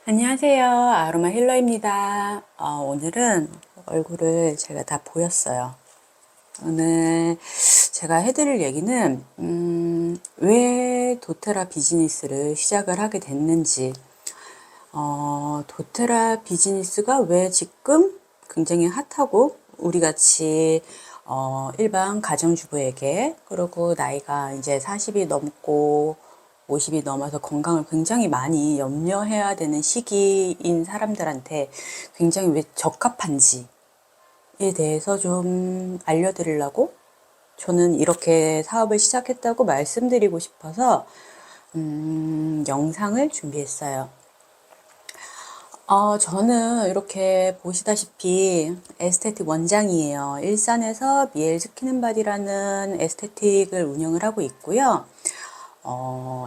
안녕하세요. 아로마 힐러입니다. 오늘은 얼굴을 제가 다 보였어요. 오늘 제가 해드릴 얘기는 왜 도테라 비즈니스를 시작을 하게 됐는지, 도테라 비즈니스가 왜 지금 굉장히 핫하고 우리같이 일반 가정주부에게, 그리고 나이가 이제 40이 넘고 50이 넘어서 건강을 굉장히 많이 염려해야 되는 시기인 사람들한테 굉장히 왜 적합한지에 대해서 좀 알려드리려고 저는 이렇게 사업을 시작했다고 말씀드리고 싶어서 영상을 준비했어요. 저는 이렇게 보시다시피 에스테틱 원장이에요. 일산에서 미엘 스킨앤바디라는 에스테틱을 운영을 하고 있고요.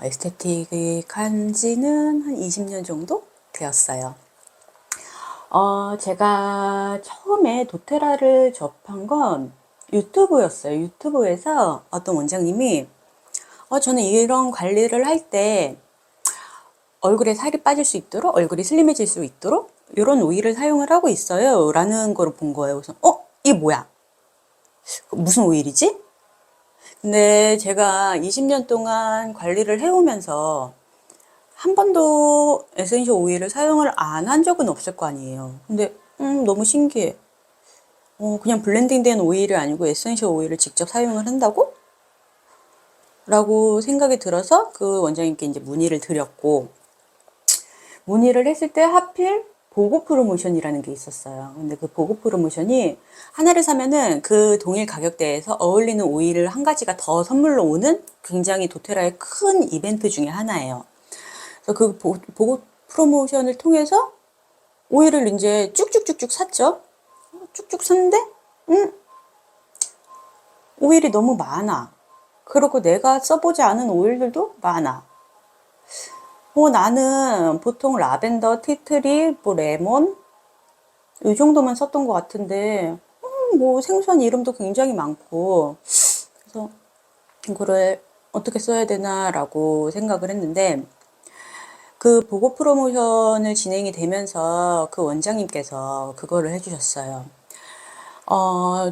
에스테틱 한 지는 한 20년 정도 되었어요. 제가 처음에 도테라를 접한 건 유튜브였어요. 유튜브에서 어떤 원장님이 저는 이런 관리를 할 때 얼굴에 살이 빠질 수 있도록, 얼굴이 슬림해질 수 있도록 이런 오일을 사용을 하고 있어요 라는 걸 본 거예요. 그래서 이게 뭐야? 무슨 오일이지? 근데 제가 20년 동안 관리를 해오면서 한 번도 에센셜 오일을 사용을 안 한 적은 없을 거 아니에요. 근데 너무 신기해. 그냥 블렌딩된 오일이 아니고 에센셜 오일을 직접 사용을 한다고? 라고 생각이 들어서 그 원장님께 이제 문의를 드렸고, 문의를 했을 때 하필 보고 프로모션이라는 게 있었어요. 근데 그 보고 프로모션이 하나를 사면은 그 동일 가격대에서 어울리는 오일을 한 가지가 더 선물로 오는 굉장히 도테라의 큰 이벤트 중에 하나예요. 그래서 그 보고 프로모션을 통해서 오일을 이제 쭉쭉쭉쭉 샀죠. 쭉쭉 샀는데 오일이 너무 많아. 그리고 내가 써보지 않은 오일들도 많아. 나는 보통 라벤더, 티트리, 뭐 레몬 이 정도만 썼던 것 같은데 뭐 생소한 이름도 굉장히 많고, 그래서 이거를 어떻게 써야 되나라고 생각을 했는데, 그 보고 프로모션을 진행이 되면서 그 원장님께서 그거를 해주셨어요.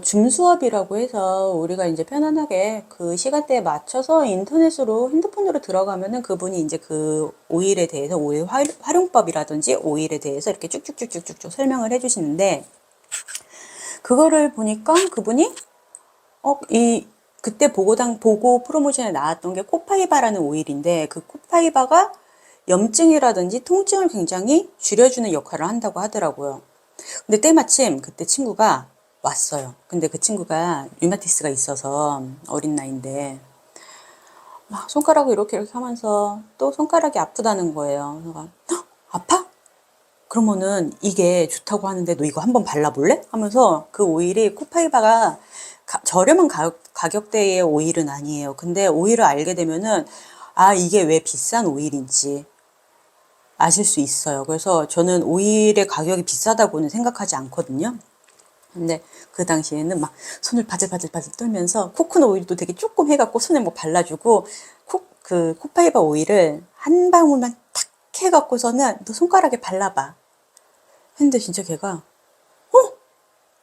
줌 수업이라고 해서 우리가 이제 편안하게 그 시간대에 맞춰서 인터넷으로, 핸드폰으로 들어가면은 그분이 이제 그 오일에 대해서, 오일 활용법이라든지 오일에 대해서 이렇게 쭉쭉쭉쭉쭉 설명을 해주시는데, 그거를 보니까 그분이 그때 보고 프로모션에 나왔던 게 코파이바라는 오일인데, 그 코파이바가 염증이라든지 통증을 굉장히 줄여주는 역할을 한다고 하더라고요. 근데 때마침 그때 친구가 왔어요. 근데 그 친구가 류마티스가 있어서 어린 나이인데 막 손가락을 이렇게 하면서 또 손가락이 아프다는 거예요. 그래서 아파? 그러면은 이게 좋다고 하는데 너 이거 한번 발라볼래? 하면서, 그 오일이 코파이바가 저렴한 가격대의 오일은 아니에요. 근데 오일을 알게 되면은 이게 왜 비싼 오일인지 아실 수 있어요. 그래서 저는 오일의 가격이 비싸다고는 생각하지 않거든요. 근데 그 당시에는 막 손을 바들바들 떨면서 코코넛 오일도 되게 조금 해갖고 손에 뭐 발라주고, 그 코파이바 오일을 한 방울만 탁 해갖고서는 너 손가락에 발라봐 했는데, 진짜 걔가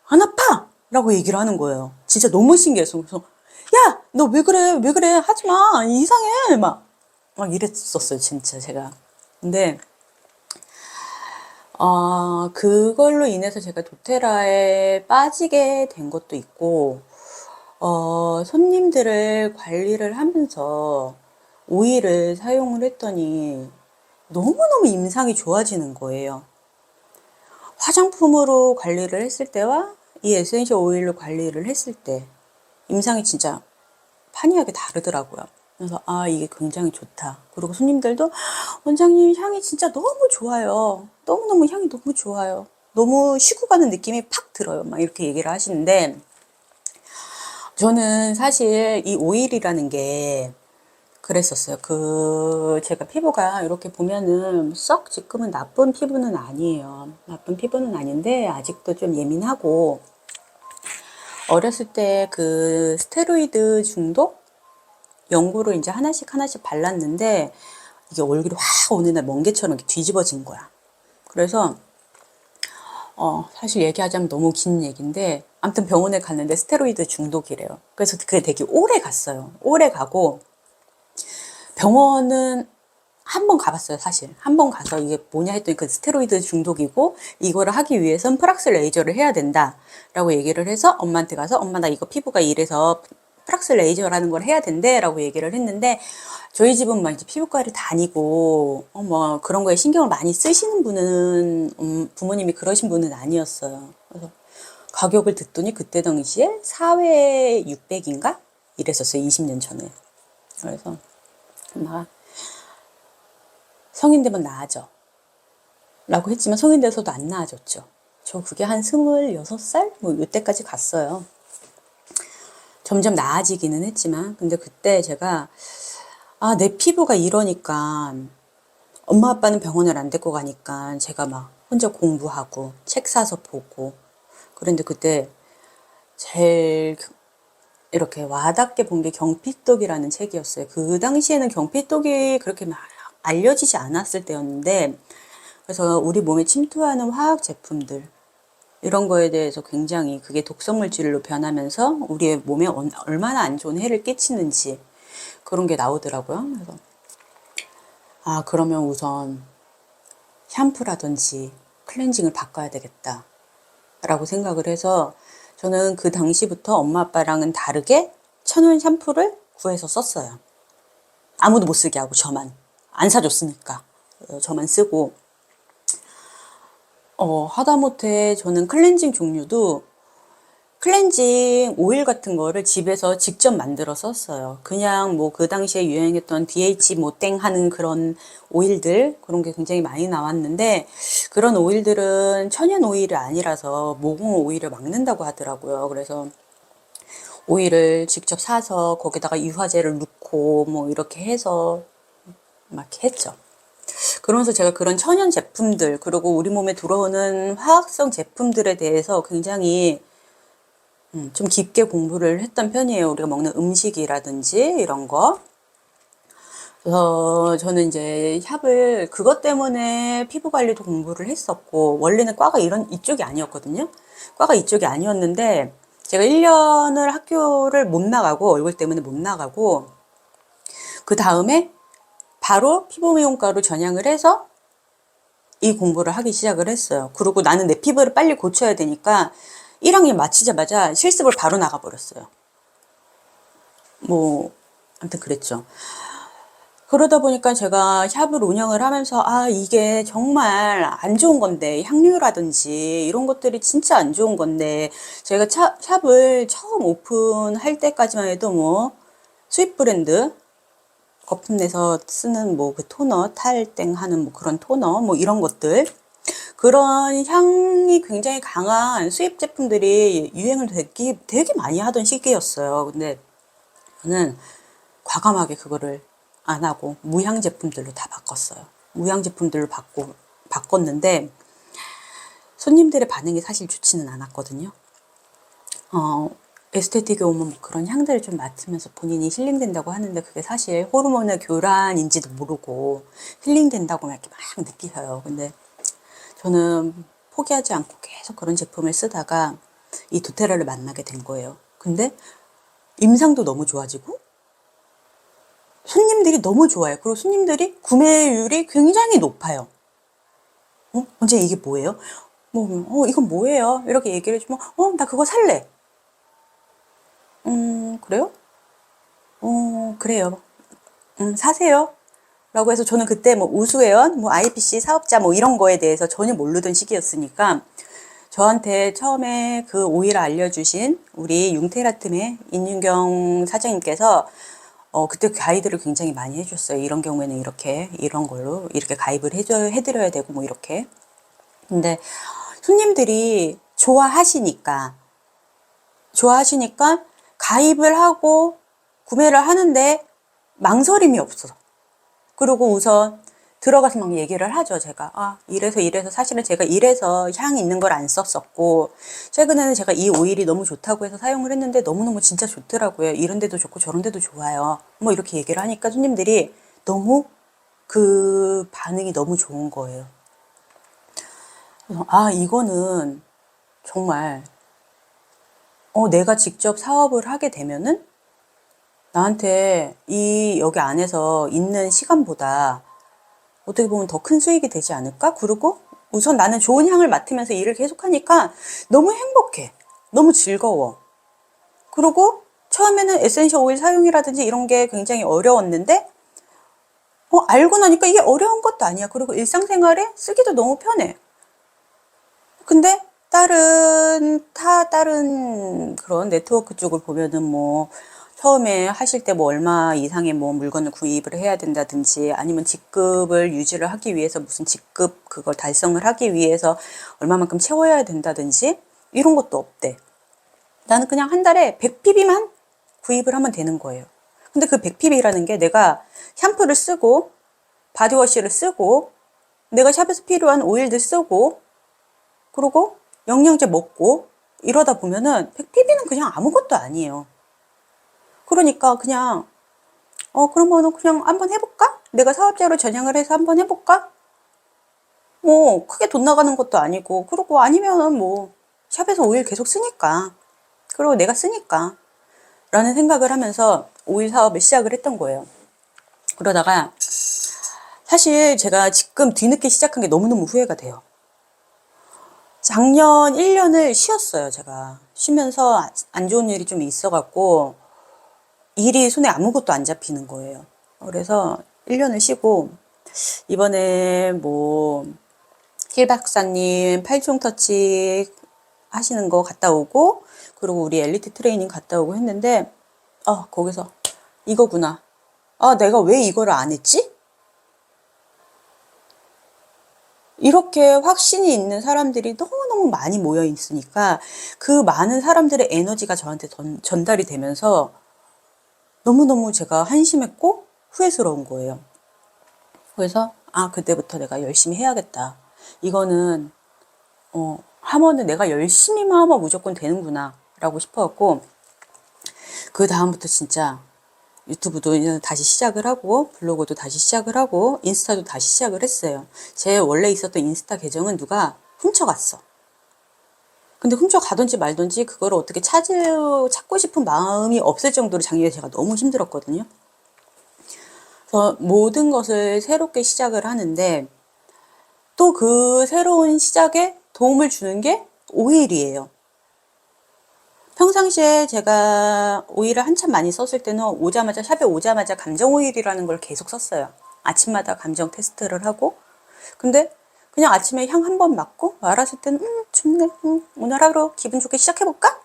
안 아파! 라고 얘기를 하는 거예요. 진짜 너무 신기해서. 그래서 야! 너 왜 그래? 왜 그래? 하지마! 이상해! 막 이랬었어요, 진짜 제가. 근데 그걸로 인해서 제가 도테라에 빠지게 된 것도 있고, 손님들을 관리를 하면서 오일을 사용을 했더니 너무너무 임상이 좋아지는 거예요. 화장품으로 관리를 했을 때와 이 에센셜 오일로 관리를 했을 때 임상이 진짜 판이하게 다르더라고요. 그래서 이게 굉장히 좋다. 그리고 손님들도 원장님 향이 진짜 너무 좋아요. 너무너무 향이 너무 좋아요. 너무 쉬고 가는 느낌이 팍 들어요. 막 이렇게 얘기를 하시는데, 저는 사실 이 오일이라는 게 그랬었어요. 제가 피부가 이렇게 보면은 썩 지금은 나쁜 피부는 아니에요. 나쁜 피부는 아닌데 아직도 좀 예민하고, 어렸을 때 그 스테로이드 중독 연고를 이제 하나씩 발랐는데 이게 얼굴이 확 어느 날 멍게처럼 이렇게 뒤집어진 거야. 그래서 사실 얘기하자면 너무 긴 얘기인데 아무튼 병원에 갔는데 스테로이드 중독이래요. 그래서 그게 되게 오래 갔어요. 오래 가고 병원은 한 번 가봤어요, 사실. 한 번 가서 이게 뭐냐 했더니 그 스테로이드 중독이고 이거를 하기 위해선 프락스 레이저를 해야 된다라고 얘기를 해서 엄마한테 가서 엄마 나 이거 피부가 이래서 프락스 레이저라는 걸 해야 된대라고 얘기를 했는데 저희 집은 막 이제 피부과를 다니고 뭐 그런 거에 신경을 많이 쓰시는 분은 부모님이 그러신 분은 아니었어요. 그래서 가격을 듣더니 그때 당시에 4회에 600인가 이랬었어요. 20년 전에. 그래서 막 성인 되면 나아져 라고 했지만 성인 돼서도 안 나아졌죠. 저 그게 한 26살? 뭐 이때까지 갔어요. 점점 나아지기는 했지만 근데 그때 제가 내 피부가 이러니까 엄마 아빠는 병원을 안 데리고 가니까 제가 막 혼자 공부하고 책 사서 보고 그런데 그때 제일 이렇게 와닿게 본 게 경피독이라는 책이었어요. 그 당시에는 경피독이 그렇게 막 알려지지 않았을 때였는데 그래서 우리 몸에 침투하는 화학 제품들 이런 거에 대해서 굉장히 그게 독성 물질로 변하면서 우리의 몸에 얼마나 안 좋은 해를 끼치는지 그런 게 나오더라고요. 그래서 그러면 우선 샴푸라든지 클렌징을 바꿔야 되겠다 라고 생각을 해서 저는 그 당시부터 엄마 아빠랑은 다르게 천연 샴푸를 구해서 썼어요. 아무도 못 쓰게 하고 저만 안 사줬으니까 저만 쓰고 하다못해 저는 클렌징 종류도 클렌징 오일 같은 거를 집에서 직접 만들어 썼어요. 그냥 뭐 그 당시에 유행했던 DH 뭐 땡 하는 그런 오일들 그런 게 굉장히 많이 나왔는데 그런 오일들은 천연 오일이 아니라서 모공 오일을 막는다고 하더라고요. 그래서 오일을 직접 사서 거기다가 유화제를 넣고 뭐 이렇게 해서 막 했죠. 그러면서 제가 그런 천연 제품들 그리고 우리 몸에 들어오는 화학성 제품들에 대해서 굉장히 좀 깊게 공부를 했던 편이에요. 우리가 먹는 음식이라든지 이런 거. 그래서 저는 이제 샵을 그것 때문에 피부 관리도 공부를 했었고 원래는 과가 이쪽이 아니었거든요. 과가 이쪽이 아니었는데 제가 1년을 학교를 못 나가고 얼굴 때문에 못 나가고 그 다음에 바로 피부미용과로 전향을 해서 이 공부를 하기 시작을 했어요. 그리고 나는 내 피부를 빨리 고쳐야 되니까 1학년 마치자마자 실습을 바로 나가버렸어요. 뭐 아무튼 그랬죠. 그러다 보니까 제가 샵을 운영을 하면서 이게 정말 안 좋은 건데 향료라든지 이런 것들이 진짜 안 좋은 건데 제가 샵을 처음 오픈할 때까지만 해도 뭐 수입 브랜드 거품 내서 쓰는 뭐 그 토너 탈땡 하는 뭐 그런 토너 뭐 이런 것들 그런 향이 굉장히 강한 수입 제품들이 유행을 되게 많이 하던 시기였어요. 근데 저는 과감하게 그거를 안 하고 무향 제품들로 다 바꿨어요. 무향 제품들로 바꿨는데 손님들의 반응이 사실 좋지는 않았거든요. 에스테틱에 오면 뭐 그런 향들을 좀 맡으면서 본인이 힐링된다고 하는데 그게 사실 호르몬의 교란인지도 모르고 힐링된다고 이렇게 막 느끼셔요. 근데 저는 포기하지 않고 계속 그런 제품을 쓰다가 이 도테라를 만나게 된 거예요. 근데 임상도 너무 좋아지고 손님들이 너무 좋아요. 그리고 손님들이 구매율이 굉장히 높아요. 언제 이게 뭐예요? 이건 뭐예요? 이렇게 얘기를 해주면, 나 그거 살래. 그래요? 그래요. 사세요. 라고 해서 저는 그때 뭐 우수회원, 뭐 IPC 사업자 뭐 이런 거에 대해서 전혀 모르던 시기였으니까 저한테 처음에 그 오일 알려주신 우리 융테라툼의 인윤경 사장님께서 그때 가이드를 굉장히 많이 해줬어요. 이런 경우에는 이렇게, 이런 걸로 이렇게 가입을 해드려야 되고 뭐 이렇게. 근데 손님들이 좋아하시니까 가입을 하고 구매를 하는데 망설임이 없어. 그리고 우선 들어가서 막 얘기를 하죠. 제가 이래서 사실은 제가 이래서 향 있는 걸 안 썼었고 최근에는 제가 이 오일이 너무 좋다고 해서 사용을 했는데 너무너무 진짜 좋더라고요. 이런 데도 좋고 저런 데도 좋아요. 뭐 이렇게 얘기를 하니까 손님들이 너무 그 반응이 너무 좋은 거예요. 그래서 이거는 정말 내가 직접 사업을 하게 되면은 나한테 여기 안에서 있는 시간보다 어떻게 보면 더 큰 수익이 되지 않을까? 그리고 우선 나는 좋은 향을 맡으면서 일을 계속하니까 너무 행복해. 너무 즐거워. 그리고 처음에는 에센셜 오일 사용이라든지 이런 게 굉장히 어려웠는데 알고 나니까 이게 어려운 것도 아니야. 그리고 일상생활에 쓰기도 너무 편해. 근데 다른 그런 네트워크 쪽을 보면은 뭐 처음에 하실 때 뭐 얼마 이상의 뭐 물건을 구입을 해야 된다든지 아니면 직급을 유지를 하기 위해서 무슨 직급 그걸 달성을 하기 위해서 얼마만큼 채워야 된다든지 이런 것도 없대. 나는 그냥 한 달에 100PB만 구입을 하면 되는 거예요. 근데 그 100PB라는 게 내가 샴푸를 쓰고 바디워시를 쓰고 내가 샵에서 필요한 오일들 쓰고 그리고 영양제 먹고 이러다 보면은 100PB는 그냥 아무것도 아니에요. 그러니까 그냥 그러면은 그냥 한번 해볼까? 내가 사업자로 전향을 해서 한번 해볼까? 뭐 크게 돈 나가는 것도 아니고 그러고 아니면은 뭐 샵에서 오일 계속 쓰니까 그리고 내가 쓰니까 라는 생각을 하면서 오일 사업을 시작을 했던 거예요. 그러다가 사실 제가 지금 뒤늦게 시작한 게 너무너무 후회가 돼요. 작년 1년을 쉬었어요, 제가. 쉬면서 안 좋은 일이 좀 있어갖고, 일이 손에 아무것도 안 잡히는 거예요. 그래서 1년을 쉬고, 이번에 뭐, 힐 박사님 8종 터치 하시는 거 갔다 오고, 그리고 우리 엘리트 트레이닝 갔다 오고 했는데, 거기서, 이거구나. 내가 왜 이거를 안 했지? 이렇게 확신이 있는 사람들이 너무너무 많이 모여 있으니까 그 많은 사람들의 에너지가 저한테 전달이 되면서 너무너무 제가 한심했고 후회스러운 거예요. 그래서 그때부터 내가 열심히 해야겠다. 이거는 하면은 내가 열심히만 하면 무조건 되는구나 라고 싶어갖고 그 다음부터 진짜 유튜브도 다시 시작을 하고 블로그도 다시 시작을 하고 인스타도 다시 시작을 했어요. 제 원래 있었던 인스타 계정은 누가 훔쳐갔어. 근데 훔쳐가든지 말든지 그걸 어떻게 찾고 싶은 마음이 없을 정도로 작년에 제가 너무 힘들었거든요. 그래서 모든 것을 새롭게 시작을 하는데 또 그 새로운 시작에 도움을 주는 게 오일이에요. 평상시에 제가 오일을 한참 많이 썼을 때는 샵에 오자마자 감정 오일이라는 걸 계속 썼어요. 아침마다 감정 테스트를 하고. 근데 그냥 아침에 향 한 번 맡고 말았을 때는 좋네. 오늘 하루 기분 좋게 시작해볼까?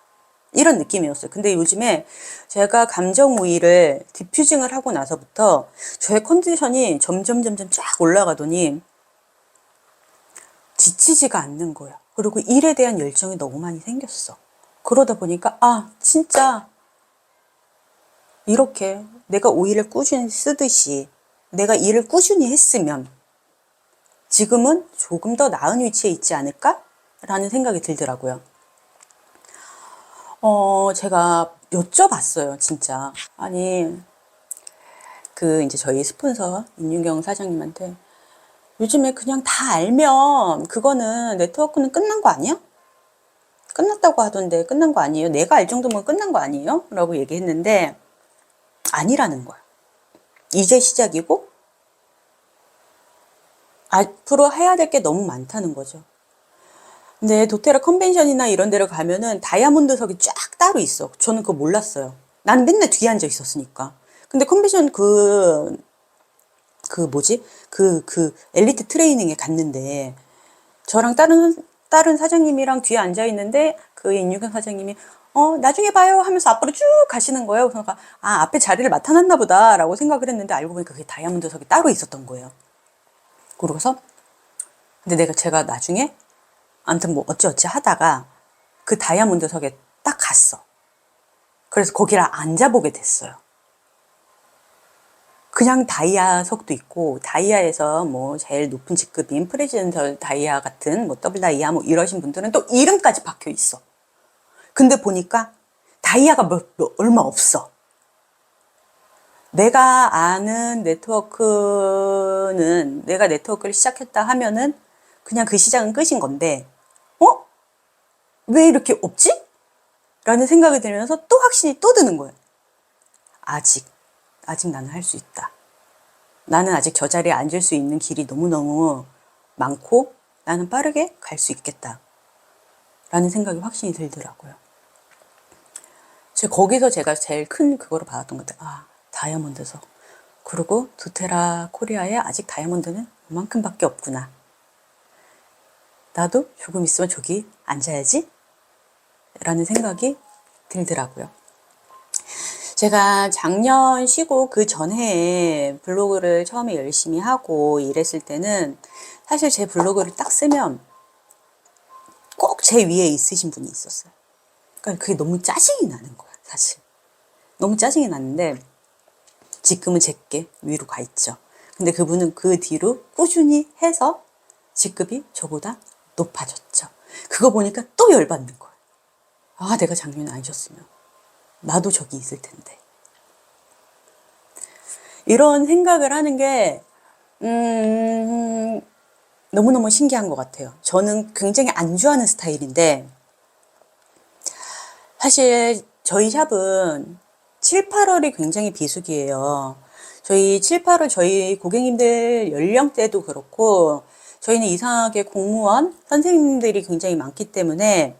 이런 느낌이었어요. 근데 요즘에 제가 감정 오일을 디퓨징을 하고 나서부터 저의 컨디션이 점점 쫙 올라가더니 지치지가 않는 거야. 그리고 일에 대한 열정이 너무 많이 생겼어. 그러다 보니까 진짜 이렇게 내가 오일을 꾸준히 쓰듯이 내가 일을 꾸준히 했으면 지금은 조금 더 나은 위치에 있지 않을까? 라는 생각이 들더라고요. 제가 여쭤봤어요, 진짜. 아니, 이제 저희 스폰서 임윤경 사장님한테 요즘에 그냥 다 알면 그거는 네트워크는 끝난 거 아니야? 끝났다고 하던데 끝난 거 아니에요? 내가 알 정도면 끝난 거 아니에요? 라고 얘기했는데 아니라는 거야. 이제 시작이고 앞으로 해야 될 게 너무 많다는 거죠. 근데 도테라 컨벤션이나 이런 데를 가면은 다이아몬드석이 쫙 따로 있어. 저는 그거 몰랐어요. 난 맨날 뒤에 앉아 있었으니까. 근데 컨벤션 엘리트 트레이닝에 갔는데 저랑 다른 사장님이랑 뒤에 앉아 있는데 그 인유경 사장님이 나중에 봐요 하면서 앞으로 쭉 가시는 거예요. 그래서 앞에 자리를 맡아놨나 보다라고 생각을 했는데 알고 보니까 그게 다이아몬드석이 따로 있었던 거예요. 그러고서 근데 제가 나중에 아무튼 뭐 어찌어찌 하다가 그 다이아몬드석에 딱 갔어. 그래서 거기를 앉아보게 됐어요. 그냥 다이아석도 있고 다이아에서 뭐 제일 높은 직급인 프레지던셜 다이아 같은 뭐 더블 다이아 뭐 이러신 분들은 또 이름까지 박혀 있어. 근데 보니까 다이아가 얼마 없어. 내가 아는 네트워크는 내가 네트워크를 시작했다 하면은 그냥 그 시장은 끝인 건데, 어? 왜 이렇게 없지? 라는 생각이 들면서 또 확신이 또 드는 거예요. 아직 나는 할 수 있다. 나는 아직 저 자리에 앉을 수 있는 길이 너무너무 많고 나는 빠르게 갈 수 있겠다. 라는 생각이 확신이 들더라고요. 거기서 제가 제일 큰 그거를 받았던 것 같아요. 아, 다이아몬드석. 그리고 도테라 코리아에 아직 다이아몬드는 이만큼밖에 없구나. 나도 조금 있으면 저기 앉아야지. 라는 생각이 들더라고요. 제가 작년 쉬고 그 전에 블로그를 처음에 열심히 하고 이랬을 때는 사실 제 블로그를 딱 쓰면 꼭 제 위에 있으신 분이 있었어요. 그러니까 그게 너무 짜증이 나는 거야, 사실. 너무 짜증이 났는데 지금은 제게 위로 가 있죠. 근데 그분은 그 뒤로 꾸준히 해서 직급이 저보다 높아졌죠. 그거 보니까 또 열받는 거예요. 아, 내가 작년에 안 쉬었으면 나도 저기 있을 텐데. 이런 생각을 하는 게 너무너무 신기한 것 같아요. 저는 굉장히 안주하는 스타일인데 사실 저희 샵은 7, 8월이 굉장히 비수기예요. 저희 7, 8월 저희 고객님들 연령대도 그렇고 저희는 이상하게 공무원 선생님들이 굉장히 많기 때문에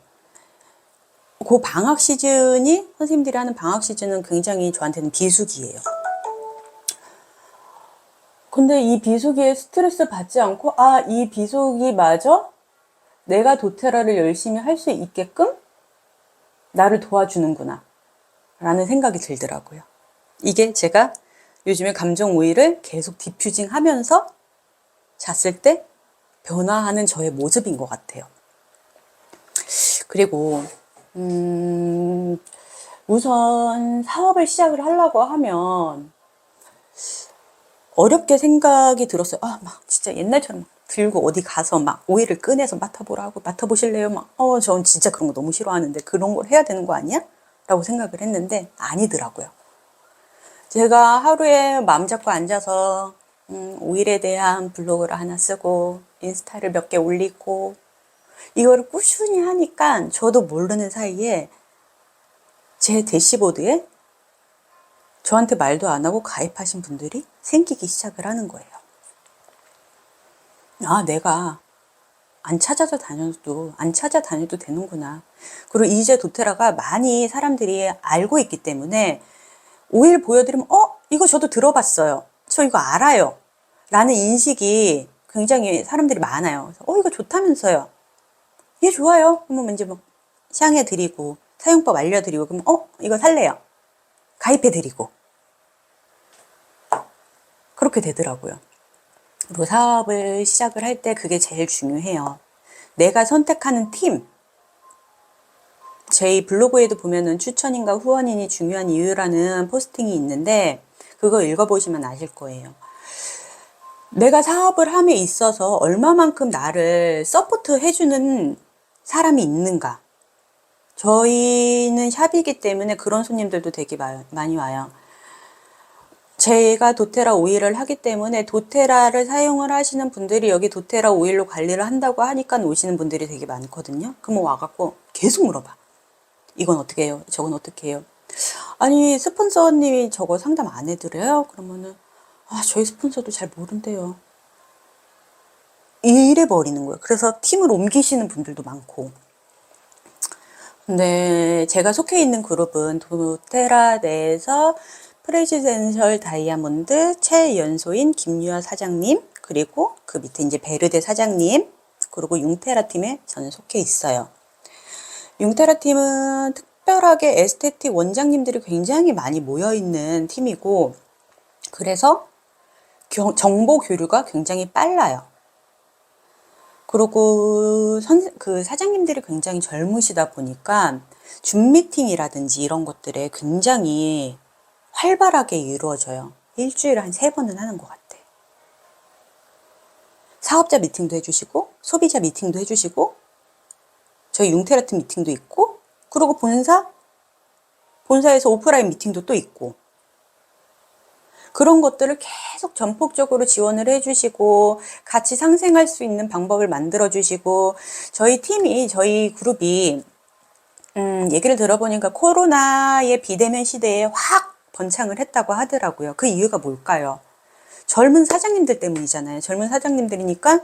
그 방학 시즌이 선생님들이 하는 방학 시즌은 굉장히 저한테는 비수기예요. 근데 이 비수기에 스트레스 받지 않고 아, 이 비수기마저 내가 도테라를 열심히 할 수 있게끔 나를 도와주는구나 라는 생각이 들더라고요. 이게 제가 요즘에 감정 오일을 계속 디퓨징 하면서 잤을 때 변화하는 저의 모습인 것 같아요. 그리고 우선 사업을 시작을 하려고 하면 어렵게 생각이 들었어요. 아, 막 진짜 옛날처럼 들고 어디 가서 막 오일을 꺼내서 맡아보라고 맡아보실래요? 막, 전 진짜 그런 거 너무 싫어하는데 그런 걸 해야 되는 거 아니야? 라고 생각을 했는데 아니더라고요. 제가 하루에 마음 잡고 앉아서 오일에 대한 블로그를 하나 쓰고 인스타를 몇 개 올리고 이거를 꾸준히 하니까 저도 모르는 사이에 제 대시보드에 저한테 말도 안 하고 가입하신 분들이 생기기 시작을 하는 거예요. 아, 내가 안 찾아다녀도 되는구나. 그리고 이제 도테라가 많이 사람들이 알고 있기 때문에 오일 보여드리면 이거 저도 들어봤어요. 저 이거 알아요. 라는 인식이 굉장히 사람들이 많아요. 그래서, 이거 좋다면서요. 예, 좋아요. 그러면 이제 뭐 시향해드리고 사용법 알려드리고 그러면 이거 살래요. 가입해드리고 그렇게 되더라고요. 그리고 사업을 시작을 할 때 그게 제일 중요해요. 내가 선택하는 팀. 제 블로그에도 보면은 추천인과 후원인이 중요한 이유라는 포스팅이 있는데 그거 읽어보시면 아실 거예요. 내가 사업을 함에 있어서 얼마만큼 나를 서포트 해주는 사람이 있는가. 저희는 샵이기 때문에 그런 손님들도 되게 많이 와요. 제가 도테라 오일을 하기 때문에 도테라를 사용을 하시는 분들이 여기 도테라 오일로 관리를 한다고 하니까 오시는 분들이 되게 많거든요. 그러면 와갖고 계속 물어봐. 이건 어떻게 해요? 저건 어떻게 해요? 아니, 스폰서님이 저거 상담 안 해드려요? 그러면은, 저희 스폰서도 잘 모른대요. 이래 버리는 거예요. 그래서 팀을 옮기시는 분들도 많고. 근데 제가 속해 있는 그룹은 도테라 내에서 프레지덴셜 다이아몬드 최연소인 김유아 사장님, 그리고 그 밑에 이제 베르데 사장님, 그리고 융테라 팀에 저는 속해 있어요. 융테라 팀은 특별하게 에스테틱 원장님들이 굉장히 많이 모여있는 팀이고, 그래서 정보 교류가 굉장히 빨라요. 그리고 그 사장님들이 굉장히 젊으시다 보니까 줌 미팅이라든지 이런 것들에 굉장히 활발하게 이루어져요. 일주일에 한 3번은 하는 것 같아. 사업자 미팅도 해주시고 소비자 미팅도 해주시고 저희 융테라트 미팅도 있고 그리고 본사에서 오프라인 미팅도 또 있고 그런 것들을 계속 전폭적으로 지원을 해주시고 같이 상생할 수 있는 방법을 만들어 주시고 저희 그룹이 얘기를 들어보니까 코로나의 비대면 시대에 확 번창을 했다고 하더라고요. 그 이유가 뭘까요? 젊은 사장님들 때문이잖아요. 젊은 사장님들이니까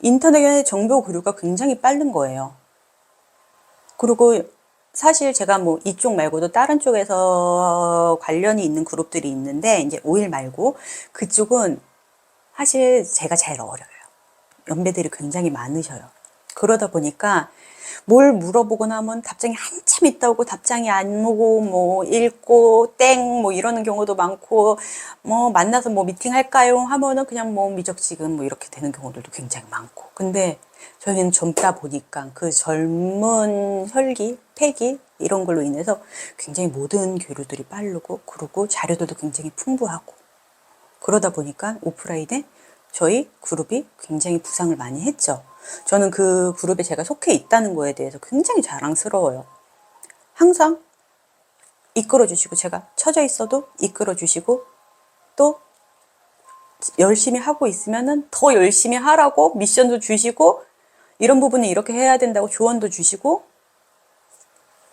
인터넷 정보 교류가 굉장히 빠른 거예요. 그리고 사실 제가 뭐 이쪽 말고도 다른 쪽에서 관련이 있는 그룹들이 있는데 이제 오일 말고 그쪽은 사실 제가 제일 어려요. 연배들이 굉장히 많으셔요. 그러다 보니까 뭘 물어보거나 하면 답장이 한참 있다 오고 답장이 안 오고 뭐 읽고 땡 뭐 이러는 경우도 많고 뭐 만나서 뭐 미팅 할까요 하면은 그냥 뭐 미적지근 뭐 이렇게 되는 경우들도 굉장히 많고 근데 저희는 젊다 보니까 그 젊은 혈기, 패기 이런 걸로 인해서 굉장히 모든 교류들이 빠르고 그리고 자료들도 굉장히 풍부하고 그러다 보니까 오프라인에 저희 그룹이 굉장히 부상을 많이 했죠. 저는 그 그룹에 제가 속해 있다는 거에 대해서 굉장히 자랑스러워요. 항상 이끌어주시고 제가 처져 있어도 이끌어주시고 또 열심히 하고 있으면은 더 열심히 하라고 미션도 주시고 이런 부분은 이렇게 해야 된다고 조언도 주시고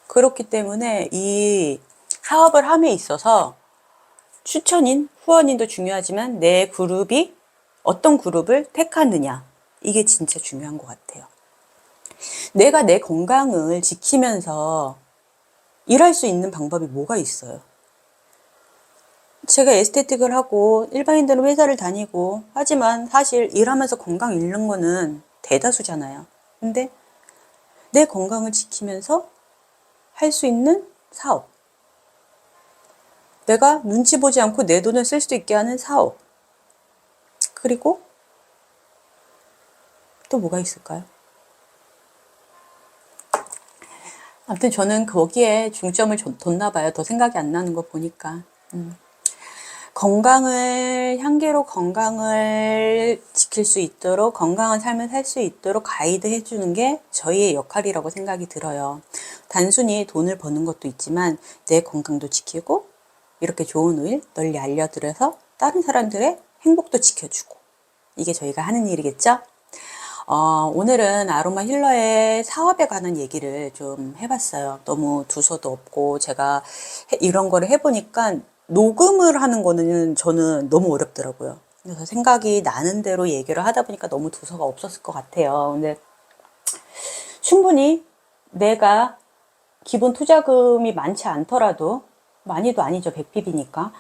그렇기 때문에 이 사업을 함에 있어서 추천인, 후원인도 중요하지만 내 그룹이 어떤 그룹을 택하느냐 이게 진짜 중요한 것 같아요. 내가 내 건강을 지키면서 일할 수 있는 방법이 뭐가 있어요? 제가 에스테틱을 하고 일반인들은 회사를 다니고 하지만 사실 일하면서 건강 잃는 거는 대다수잖아요. 근데 내 건강을 지키면서 할 수 있는 사업. 내가 눈치 보지 않고 내 돈을 쓸 수 있게 하는 사업. 그리고 또 뭐가 있을까요? 아무튼 저는 거기에 중점을 뒀나 봐요. 더 생각이 안 나는 거 보니까. 향기로 건강을 지킬 수 있도록, 건강한 삶을 살 수 있도록 가이드 해주는 게 저희의 역할이라고 생각이 들어요. 단순히 돈을 버는 것도 있지만 내 건강도 지키고 이렇게 좋은 오일 널리 알려드려서 다른 사람들의 행복도 지켜주고 이게 저희가 하는 일이겠죠? 오늘은 아로마 힐러의 사업에 관한 얘기를 좀 해봤어요. 너무 두서도 없고 제가 이런 거를 해보니까 녹음을 하는 거는 저는 너무 어렵더라고요. 그래서 생각이 나는 대로 얘기를 하다 보니까 너무 두서가 없었을 것 같아요. 근데 충분히 내가 기본 투자금이 많지 않더라도 많이도 아니죠. 100핍이니까.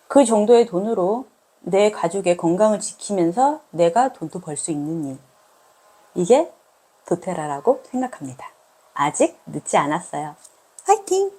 그 정도의 돈으로 내 가족의 건강을 지키면서 내가 돈도 벌 수 있는 일. 이게 도테라라고 생각합니다. 아직 늦지 않았어요. 화이팅!